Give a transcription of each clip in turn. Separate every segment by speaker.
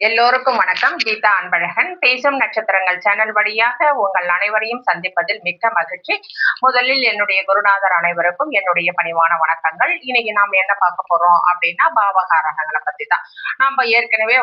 Speaker 1: எல்லோருக்கும் வணக்கம். கீதா அன்பழகன் பேசும் நட்சத்திரங்கள் சேனல் வழியாக உங்கள் அனைவரையும் சந்திப்பதில் மிக்க மகிழ்ச்சி. முதலில் என்னுடைய குருநாதர் அனைவருக்கும் என்னுடைய பணிவான வணக்கங்கள். இன்னைக்கு நாம என்ன பார்க்க போறோம் அப்படின்னா பாவகாரகங்களை பத்தி தான். நம்ம ஏற்கனவே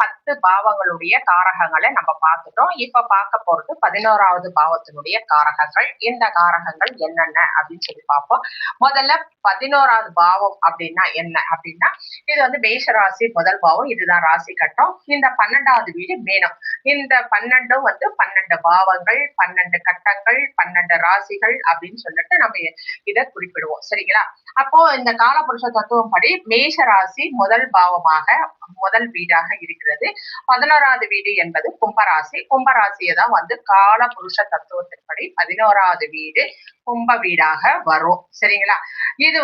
Speaker 1: 10 பாவங்களுடைய காரகங்களை நம்ம பார்த்துட்டோம். இப்ப பார்க்க போறது 11வது பாவத்தினுடைய காரகங்கள். இந்த காரகங்கள் என்னென்ன அப்படின்னு சொல்லி பார்ப்போம். முதல்ல 11வது பாவம் அப்படின்னா என்ன அப்படின்னா, இது மேஷ ராசி முதல் பாவம். இதுதான் ராசி கட்டம். இந்த 12வது வீடு மீனம். இந்த 12 12 பாவங்கள், 12 கட்டங்கள், 12 ராசிகள் அப்படின்னு சொல்லிட்டு நம்ம இதை குறிப்பிடுவோம். சரிங்களா? அப்போ இந்த காலபுருஷ தத்துவம் படி மேஷ ராசி முதல் பாவமாக முதல் வீடாக இருக்கிறது. 11வது வீடு என்பது கும்பராசி. கும்பராசியை தான் காலபுருஷ தத்துவத்தின்படி 11வது வீடு கும்ப வீடாக வரும். சரிங்களா? இது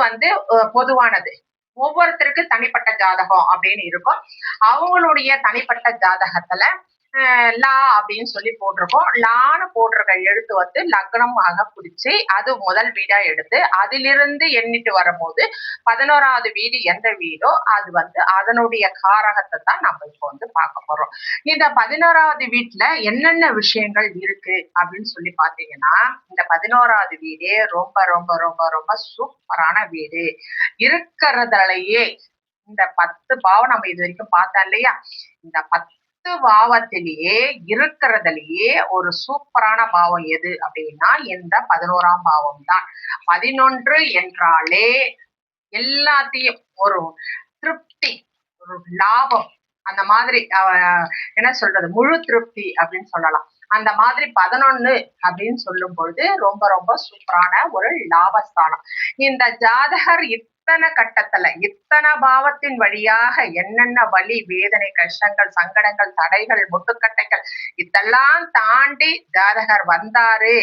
Speaker 1: பொதுவானது. ஒவ்வொருத்தருக்கு தனிப்பட்ட ஜாதகம் அப்படின்னு இருக்கும். அவங்களுடைய தனிப்பட்ட ஜாதகத்துல லா அப்படின்னு சொல்லி போட்டிருக்கோம். லான்னு போட்டிருக்க எழுத்து லக்னமாக குறிச்சு அது முதல் வீடா எடுத்து அதிலிருந்து எண்ணிட்டு வரும்போது 11வது வீடு எந்த வீடோ அது அதனுடைய காரகத்தை தான் நம்ம இப்போ பார்க்க போறோம். இந்த 11வது வீட்டுல என்னென்ன விஷயங்கள் இருக்கு அப்படின்னு சொல்லி பாத்தீங்கன்னா, இந்த 11வது வீடே ரொம்ப ரொம்ப ரொம்ப ரொம்ப சூப்பரான வீடு. இருக்கிறதுலயே இந்த 10 பாவம் நம்ம இது வரைக்கும் பார்த்தோம் இல்லையா? இந்த 10 பாவத்திலேயே இருக்கிறதுலயே ஒரு சூப்பரான பாவம் எது அப்படின்னா இந்த 11ஆம் பாவம் தான். 11 என்றாலே எல்லாத்தையும் ஒரு திருப்தி, ஒரு லாபம், அந்த மாதிரி என்ன சொல்றது, முழு திருப்தி அப்படின்னு சொல்லலாம். அந்த மாதிரி 11 அப்படின்னு சொல்லும் பொழுது ரொம்ப ரொம்ப சூப்பரான ஒரு லாபஸ்தானம். இந்த ஜாதகர் இத்தனை கட்டத்துல இத்தனை பாவத்தின் வழியாக என்னென்ன வலி, வேதனை, கஷ்டங்கள், சங்கடங்கள், தடைகள், முட்டுக்கட்டைகள் இதெல்லாம் தாண்டி ஜாதகர் வந்தாரு.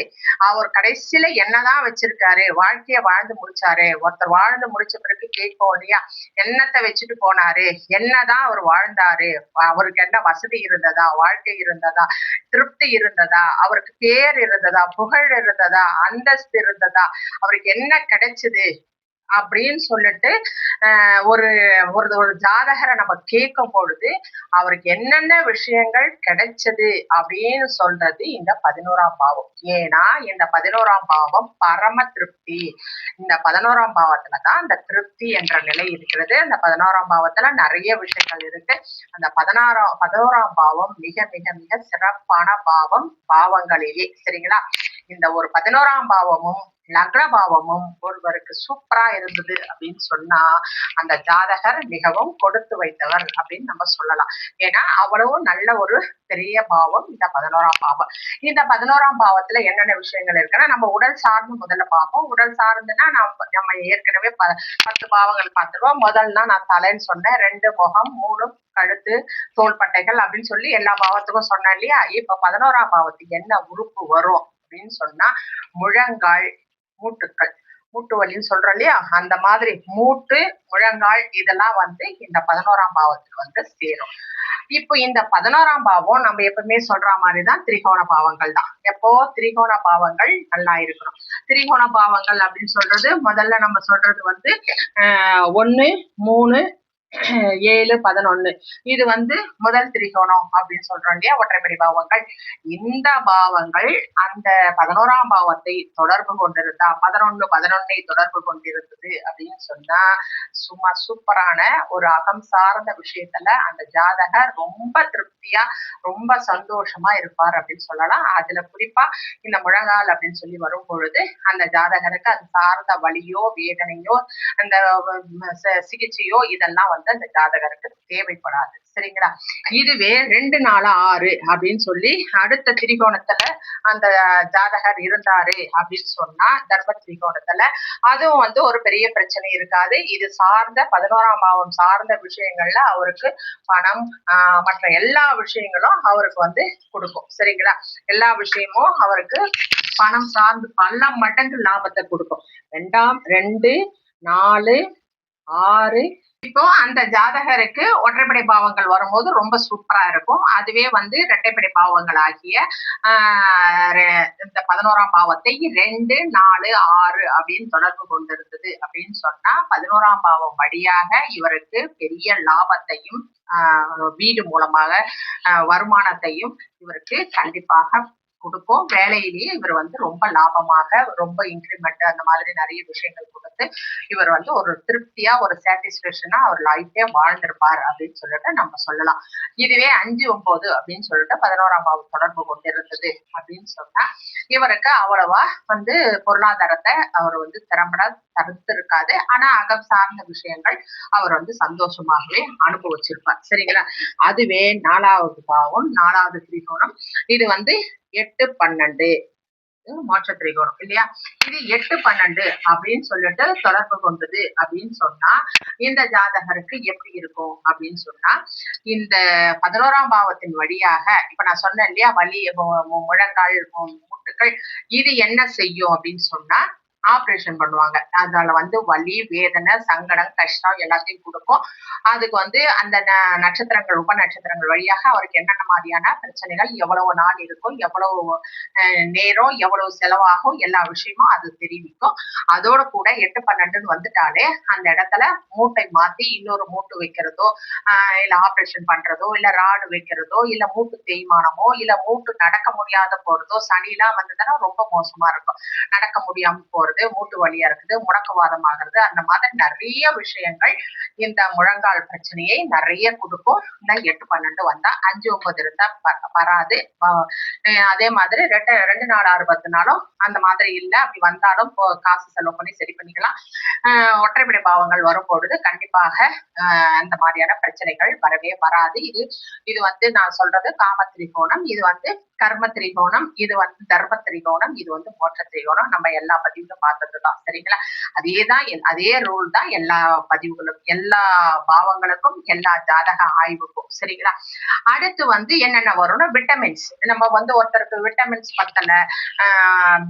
Speaker 1: அவர் கடைசியில என்னதான் வச்சிருக்காரு, வாழ்க்கைய வாழ்ந்து முடிச்சாரு. ஒருத்தர் வாழ்ந்து முடிச்ச பிறகு கேட்போம் இல்லையா, என்னத்தை வச்சுட்டு போனாரு, என்னதான் அவர் வாழ்ந்தாரு, அவருக்கு என்ன வசதி இருந்ததா, வாழ்க்கை இருந்ததா, திருப்தி இருந்ததா, அவருக்கு பேர் இருந்ததா, புகழ் இருந்ததா, அந்தஸ்து இருந்ததா, அவருக்கு என்ன கிடைச்சது அப்படின்னு சொல்லிட்டு ஒரு ஒரு ஜாதகரை நம்ம கேட்கும் பொழுது அவருக்கு என்னென்ன விஷயங்கள் கிடைச்சது அப்படின்னு சொல்றது இந்த 11ஆம் பாவம். ஏன்னா இந்த 11ஆம் பாவம் பரம திருப்தி. இந்த 11ஆம் பாவத்துலதான் அந்த திருப்தி என்ற நிலை இருக்கிறது. அந்த 11ஆம் பாவத்துல நிறைய விஷயங்கள் இருக்கு. அந்த 11ஆம் பாவம் மிக மிக மிக சிறப்பான பாவம் பாவங்களிலே. சரிங்களா? இந்த ஒரு 11ஆம் பாவமும் லக்ன பாவமும் ஒருவருக்கு சூப்பரா இருந்தது அப்படின்னு சொன்னா அந்த ஜாதகர் மிகவும் கொடுத்து வைத்தவர் அப்படின்னு நம்ம சொல்லலாம். ஏன்னா அவ்வளவு நல்ல ஒரு பெரிய பாவம் இந்த 11ஆம் பாவம். இந்த 11ஆம் பாவத்துல என்னென்ன விஷயங்கள் இருக்குன்னா, நம்ம உடல் சார்ந்து முதல்ல பார்ப்போம். உடல் சார்ந்துன்னா நம்ம ஏற்கனவே 10 பாவங்கள் பார்த்துருவோம். முதல்னா நான் தலைன்னு சொன்னேன், 2 முகம், 3 கழுத்து, தோள்பட்டைகள் அப்படின்னு சொல்லி எல்லா பாவத்துக்கும் சொன்னேன் இல்லையா? இப்ப 11ஆம் பாவத்துக்கு என்ன உறுப்பு வரும் அப்படின்னு சொன்னா முழங்கால், மூட்டுக்கள், மூட்டு வலின்னு சொல்றோம் இல்லையா, அந்த மாதிரி மூட்டு, முழங்கால் இதெல்லாம் இந்த 11ஆம் பாவத்துக்கு சேரும். இப்போ இந்த 11ஆம் பாவம் நம்ம எப்பவுமே சொல்ற மாதிரிதான் திரிகோண பாவங்கள் தான். எப்போ திரிகோண பாவங்கள் நல்லா இருக்கணும். திரிகோண பாவங்கள் அப்படின்னு சொல்றது முதல்ல நம்ம சொல்றது 1, 3, 7, 11 இது முதல் திரிகோணம் அப்படின்னு சொல்றோம் இல்லையா, ஒற்றைப்படை பாவங்கள். இந்த பாவங்கள் அந்த 11ஆம் பாவத்தை தொடர்பு கொண்டிருந்தா, 11 தொடர்பு கொண்டிருந்தது அப்படின்னு சொன்னா சும்மா சூப்பரான ஒரு அகம் சார்ந்த விஷயத்துல அந்த ஜாதகர் ரொம்ப திருப்தியா ரொம்ப சந்தோஷமா இருப்பார் அப்படின்னு சொல்லலாம். அதுல குறிப்பா இந்த முழங்கால் அப்படின்னு சொல்லி வரும் பொழுது அந்த ஜாதகருக்கு அது சார்ந்த வலியோ வேதனையோ அந்த சிகிச்சையோ இதெல்லாம் அந்த ஜாதகருக்கு தேவைப்படாது. சரிங்களா? இதுவே 2, 4, 6 அப்படின்னு சொல்லி அடுத்த திரிகோணத்துல அந்த ஜாதகர் இருந்தாரு அப்படின்னு சொன்னா தர்ம திரிகோணத்துல அதுவும் ஒரு பெரிய பிரச்சனை இருக்காது. இது சார்ந்த 11ஆம் பாவம் சார்ந்த விஷயங்கள்ல அவருக்கு பணம் மற்ற எல்லா விஷயங்களும் அவருக்கு கொடுக்கும். சரிங்களா? எல்லா விஷயமும் அவருக்கு பணம் சார்ந்து பல மடங்கு லாபத்தை கொடுக்கும். 2, 4, 6, இப்போ அந்த ஜாதகருக்கு ஒற்றைப்படை பாவங்கள் வரும்போது ரொம்ப சூப்பரா இருக்கும். அதுவே வந்து இரட்டைப்படை பாவங்கள் ஆகிய இந்த 11ஆம் பாவத்தை 2, 4, 6 அப்படின்னு தொடர்பு கொண்டிருந்தது அப்படின்னு சொன்னா 11ஆம் பாவம் வழியாக இவருக்கு பெரிய லாபத்தையும் வீடு மூலமாக வருமானத்தையும் இவருக்கு கண்டிப்பாக கொடுக்கும். வேலையிலேயே இவர் வந்து ரொம்ப லாபமாக ரொம்ப இன்கிரிமெண்ட் அந்த மாதிரி நிறைய விஷயங்கள் கொடுத்து இவர் வந்து ஒரு திருப்தியா ஒரு சாட்டிஸ்பேக்ஷனா அவர் லைஃபே வாழ்ந்திருப்பார் அப்படின்னு சொல்லிட்டு நம்ம சொல்லலாம். இதுவே 5, 9 அப்படின்னு சொல்லிட்டு 11ஆம் பாவம் தொடர்பு கொண்டிருந்தது அப்படின்னு சொன்னா இவருக்கு அவ்வளவா வந்து பொருளாதாரத்தை அவர் வந்து திறம்பட தடுத்திருக்காது. ஆனா அகம் சார்ந்த விஷயங்கள் அவர் வந்து சந்தோஷமாகவே அனுபவிச்சிருப்பார். சரிங்களா? அதுவே 4வது பாவம் 4வது திரிகோணம் இது வந்து 8, 12 மோட்ச திரிகோணம் இல்லையா? இது 8, 12 அப்படின்னு சொல்லிட்டு தொடர்பு கொண்டது அப்படின்னு சொன்னா இந்த ஜாதகருக்கு எப்படி இருக்கும் அப்படின்னு சொன்னா இந்த 11ஆம் பாவத்தின் வழியாக இப்ப நான் சொன்னேன் இல்லையா வலி முழங்கால் முட்டுக்கள் இது என்ன செய்யும் அப்படின்னு சொன்னா ஆப்ரேஷன் பண்ணுவாங்க. அதனால வந்து வலி வேதனை சங்கடம் கஷ்டம் எல்லாத்தையும் கொடுக்கும். அதுக்கு வந்து அந்த நட்சத்திரங்கள் உப நட்சத்திரங்கள் வழியாக அவருக்கு என்னென்ன மாதிரியான பிரச்சனைகள் எவ்வளவு நாள் இருக்கும் எவ்வளவு நேரம் எவ்வளவு செலவாகும் எல்லா விஷயமும் அது தெரிவிக்கும். அதோட கூட 8, 12 வந்துட்டாலே அந்த இடத்துல மூட்டை மாத்தி இன்னொரு மூட்டு வைக்கிறதோ இல்ல ஆபரேஷன் பண்றதோ இல்ல ராடு வைக்கிறதோ இல்ல மூட்டு தேய்மானமோ இல்ல மூட்டு நடக்க முடியாத போறதோ சனிலாம் வந்ததுன்னா ரொம்ப மோசமா இருக்கும். நடக்க முடியாம போறது மூட்டு வலியா இருக்குது முடக்குவாதம் ஆகுறது அந்த மாதிரி நிறைய விஷயங்கள் இந்த முழங்கால் பிரச்சனையை நிறைய கொடுக்கும். இந்த 8, 12 வந்தா 5, 9 இருந்தா வராது. அதே மாதிரி 2, 4, 6, 10 நாளும் அந்த மாதிரி இல்லை. அப்படி வந்தாலும் காசு செலவு பண்ணி சரி பண்ணிக்கலாம். ஒற்றைப்படை பாவங்கள் வரும்பொழுது கண்டிப்பாக அந்த மாதிரியான பிரச்சனைகள் வரவே வராது. இது வந்து நான் சொல்றது காம திரிகோணம், இது வந்து கர்ம திரிகோணம், இது வந்து தர்ம திரிகோணம், இது வந்து மோட்ச திரிகோணம். நம்ம எல்லா பதிவுகளும் பார்த்ததுதான். சரிங்களா? அதே ரூல் தான் எல்லா பதிவுகளும் எல்லா பாவங்களுக்கும் எல்லா ஜாதக ஆய்வுக்கும். சரிங்களா? அடுத்து வந்து என்னென்ன வரும்னா விட்டமின்ஸ். நம்ம வந்து ஒருத்தருக்கு விட்டமின்ஸ் பத்தல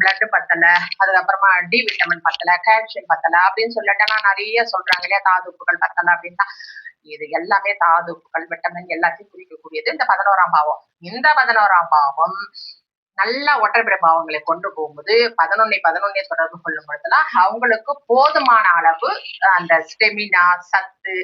Speaker 1: பிளட் பத்தல அதுக்கப்புறமா டி விட்டமின் பத்தல கால்சியம் பத்தல அப்படின்னு சொல்லிட்டேன்னா நிறைய சொல்றாங்க இல்லையா தாதுப்புகள் பத்தல அப்படின்னா இது எல்லாமே தாதுப்புகள் விட்டமின் எல்லாத்தையும் குறிக்கக்கூடியது இந்த 11ஆம் பாவம். இந்த 11ஆம் பாவம் நல்ல ஒற்றைப்படை பாவங்களை கொண்டு போகும்போது 11 தொடர்பு கொள்ளும் பொழுதுலாம் அவங்களுக்கு போதுமான அளவு அந்த ஸ்டெமினா சத்து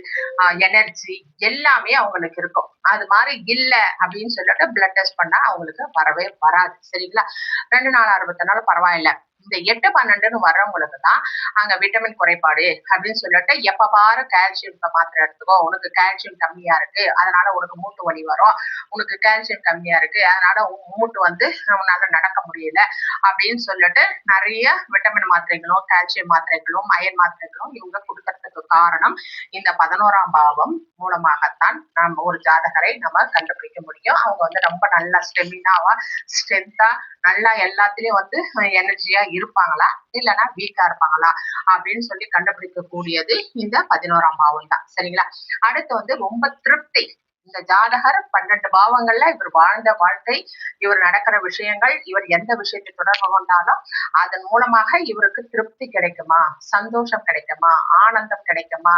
Speaker 1: எனர்ஜி எல்லாமே அவங்களுக்கு இருக்கும். அது மாதிரி இல்ல அப்படின்னு சொல்லிட்டு பிளட் டெஸ்ட் பண்ணா அவங்களுக்கு வரவே வராது. சரிங்களா? 2 நாள் 60 நாள் பரவாயில்ல. இந்த 8, 12 வர்றவங்களுக்கு தான் அங்க விட்டமின் குறைபாடு அப்படின்னு சொல்லிட்டு எப்ப பாரு கால்சியம் மாத்திரை எடுத்துக்கோ உனக்கு கால்சியம் கம்மியா இருக்கு அதனால உனக்கு மூட்டு வலி வரும் உனக்கு கால்சியம் கம்மியா இருக்கு அதனால மூட்டு வந்து உன்னால நடக்க முடியல அப்படின்னு சொல்லிட்டு நிறைய விட்டமின் மாத்திரைகளும் கால்சியம் மாத்திரைகளும் அயன் மாத்திரைகளும் இவங்க கொடுக்கறதுக்கு காரணம் இந்த 11ஆம் பாவம் மூலமாகத்தான் நம்ம ஒரு ஜாதகரை நம்ம கண்டுபிடிக்க முடியும். அவங்க வந்து ரொம்ப நல்ல ஸ்டெமினாவா ஸ்ட்ரென்த்தா நல்லா எல்லாத்துலயும் வந்து எனர்ஜியா இருப்பாங்களா இல்லைன்னா வீக்கா இருப்பாங்களா அப்படின்னு சொல்லி கண்டுபிடிக்க கூடியது இந்த 11ஆம் பாவம் தான். சரிங்களா? அடுத்து வந்து ரொம்ப திருப்தி. இந்த ஜாதகர் 12 பாவங்கள்ல இவர் வாழ்ந்த வாழ்க்கை இவர் நடக்கிற விஷயங்கள் இவர் எந்த விஷயத்தை தொடர்பு கொண்டாலும் அதன் மூலமாக இவருக்கு திருப்தி கிடைக்குமா சந்தோஷம் கிடைக்குமா ஆனந்தம் கிடைக்குமா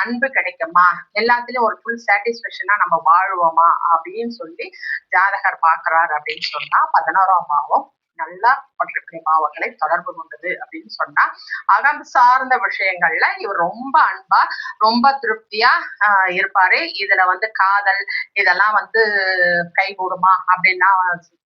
Speaker 1: அன்பு கிடைக்குமா எல்லாத்துலயும் ஒரு ஃபுல் சாட்டிஸ்பேக்ஷனா நம்ம வாழ்வோமா அப்படின்னு சொல்லி ஜாதகர் பாக்குறாரு அப்படின்னு சொன்னா 11ஆம் பாவம் நல்லா ஒற்றைப்படை பாவங்களை தொடர்பு கொண்டது அப்படின்னு சொன்னா அகம் சார்ந்த விஷயங்கள்ல இவர் ரொம்ப அன்பா ரொம்ப திருப்தியா இருப்பாரு. இதுல வந்து காதல் இதெல்லாம் வந்து கைகூடுமா அப்படின்னா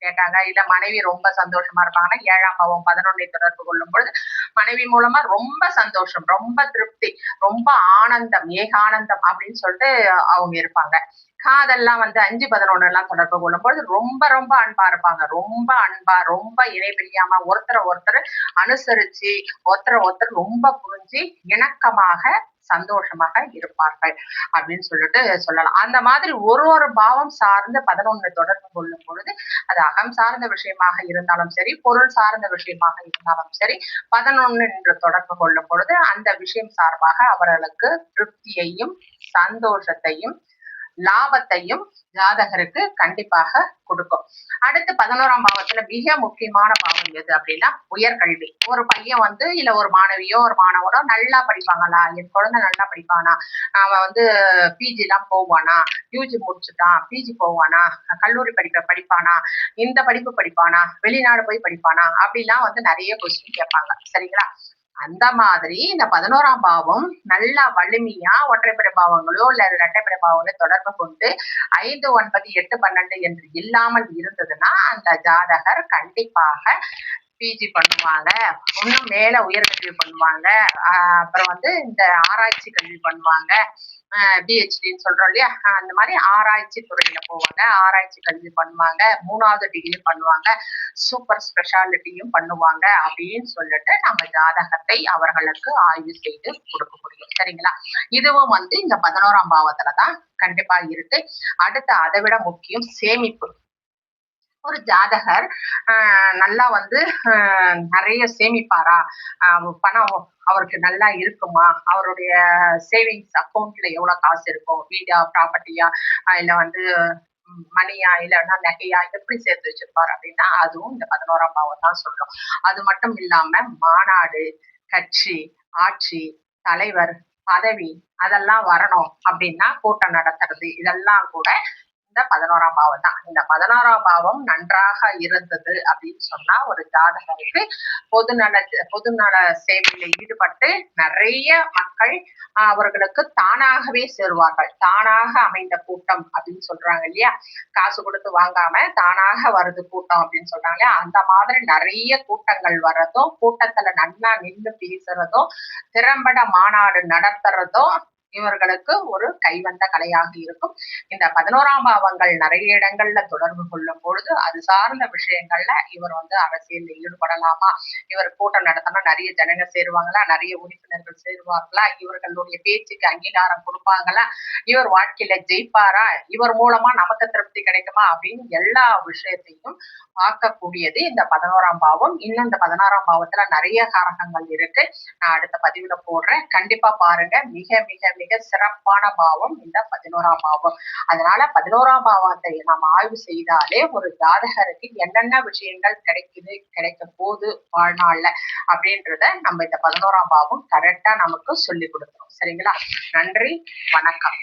Speaker 1: கேட்டாங்க. இல்ல மனைவி ரொம்ப சந்தோஷமா இருப்பாங்கன்னா 7ஆம் பாவம் 11 தொடர்பு கொள்ளும் பொழுது மனைவி மூலமா ரொம்ப சந்தோஷம் ரொம்ப திருப்தி ரொம்ப ஆனந்தம் ஏகானந்தம் அப்படின்னு சொல்லிட்டு அவங்க இருப்பாங்க. காதெல்லாம் வந்து 5, 11 எல்லாம் தொடர்பு கொள்ளும் பொழுது ரொம்ப ரொம்ப அன்பா இருப்பாங்க. ரொம்ப அன்பா ரொம்ப இணைபிரியாம ஒருத்தர் அனுசரிச்சு ஒருத்தர் ரொம்ப புரிஞ்சு இணக்கமாக சந்தோஷமாக இருப்பார்கள் அப்படின்னு சொல்லிட்டு சொல்லலாம். அந்த மாதிரி ஒரு பாவம் சார்ந்த 11 தொடர்பு கொள்ளும் பொழுது அது அகம் சார்ந்த விஷயமாக இருந்தாலும் சரி பொருள் சார்ந்த விஷயமாக இருந்தாலும் சரி 11 என்று தொடர்பு கொள்ளும் பொழுது அந்த விஷயம் சார்பாக அவர்களுக்கு திருப்தியையும் சந்தோஷத்தையும் லாபத்தையும் ஜாதகருக்கு கண்டிப்பாக கொடுக்கும். அடுத்து 11ஆம் பாவத்துல மிக முக்கியமான பாவம் எது அப்படின்னா உயர்கல்வி. ஒரு பையன் இல்ல ஒரு மாணவியோ ஒரு மாணவனோ நல்லா படிப்பாங்களா, என் குழந்தை நல்லா படிப்பானா, அவன் பிஜி எல்லாம் போவானா, யூஜி முடிச்சுட்டான் பிஜி போவானா, கல்லூரி படிப்பை படிப்பானா, இந்த படிப்பு படிப்பானா, வெளிநாடு போய் படிப்பானா, அப்படிலாம் நிறைய கொஸ்டின் கேட்பாங்க. சரிங்களா? அந்த மாதிரி இந்த 11ஆம் பாவம் நல்லா வலிமையா ஒற்றைப்படை பாவங்களோ இல்ல இரட்டைப்படை பாவங்களோ தொடர்பு கொண்டு 5, 9, 8, 12 என்று இல்லாமல் இருந்ததுன்னா அந்த ஜாதகர் கண்டிப்பாக பிஜி பண்ணுவாங்க, இன்னும் மேல உயர்கல்வி பண்ணுவாங்க, அப்புறம் இந்த ஆராய்ச்சி கல்வி பண்ணுவாங்க, பிஹெச்டின்னு சொல்றோம் இல்லையா, அந்த மாதிரி ஆராய்ச்சி துறையில போவாங்க, ஆராய்ச்சி கல்வி பண்ணுவாங்க, 3வது டிகிரி பண்ணுவாங்க, சூப்பர் ஸ்பெஷாலிட்டியும் பண்ணுவாங்க அப்படின்னு சொல்லிட்டு நம்ம ஜாதகத்தை அவர்களுக்கு ஆய்வு செய்து கொடுக்க முடியும். சரிங்களா? இதுவும் இந்த 11ஆம் பாவத்துலதான் கண்டிப்பா இருக்கு. அடுத்து அதை விட முக்கியம் சேமிப்பு. ஒரு ஜாதகர் நல்லா நிறைய சேமிப்பாரா, பணம் அவருக்கு நல்லா இருக்குமா, அவருடைய சேவிங்ஸ் அக்கௌண்ட்ல எவ்வளவு காசு இருக்கும், வீடா ப்ராப்பர்ட்டியா இல்ல மணியா இல்லைன்னா நகையா எப்படி சேர்த்து வச்சிருப்பாரு அப்படின்னா அதுவும் இந்த 11ஆம் பாவம் தான் சொல்லும். அது மட்டும் இல்லாம மாநாடு, கட்சி, ஆட்சி, தலைவர், பதவி அதெல்லாம் வரணும் அப்படின்னா கூட்டம் நடத்துறது இதெல்லாம் கூட இந்த 11ஆம் பாவம் தான். இந்த 11ஆம் பாவம் நன்றாக இருந்தது அப்படின்னு சொன்னா ஒரு ஜாதகருக்கு பொதுநல சேவையில ஈடுபட்டு நிறைய மக்கள் அவர்களுக்கு தானாகவே சேருவார்கள். தானாக அமைந்த கூட்டம் அப்படின்னு சொல்றாங்க இல்லையா, காசு கொடுத்து வாங்காம தானாக வருது கூட்டம் அப்படின்னு சொல்றாங்க இல்லையா, அந்த மாதிரி நிறைய கூட்டங்கள் வர்றதும், கூட்டத்துல நல்லா நின்று பேசுறதும், திறம்பட மாநாடு நடத்துறதும் இவர்களுக்கு ஒரு கைவந்த கலையாக இருக்கும். இந்த 11ஆம் பாவங்கள் நிறைய இடங்கள்ல தொடர்பு கொள்ளும் பொழுது அது சார்ந்த விஷயங்கள்ல இவர் அரசியல்ல ஈடுபடலாமா, இவர் கூட்டம் நடத்தினா நிறைய ஜனங்க சேருவாங்களா, நிறைய உறுப்பினர்கள் சேருவாங்களா, இவர்களுடைய பேச்சுக்கு அங்கீகாரம் கொடுப்பாங்களா, இவர் வாழ்க்கையில ஜெயிப்பாரா, இவர் மூலமா நமக்கு திருப்தி கிடைக்குமா அப்படின்னு எல்லா விஷயத்தையும் பார்க்கக்கூடியது இந்த 11ஆம் பாவம். இன்னும் இந்த 16ஆம் பாவத்துல நிறைய காரகங்கள் இருக்கு. நான் அடுத்த பதிவுல போடுறேன், கண்டிப்பா பாருங்க. மிக மிக மிக சிறப்பான பாவம் இந்த 11ஆம் பாவம். அதனால 11ஆம் பாவத்தை நாம் ஆய்வு செய்தாலே ஒரு ஜாதகருக்கு என்னென்ன விஷயங்கள் கிடைக்க போகுது வாழ்நாள்ல அப்படின்றத நம்ம இந்த 11ஆம் பாவம் கரெக்டா நமக்கு சொல்லி கொடுக்கணும். சரிங்களா? நன்றி, வணக்கம்.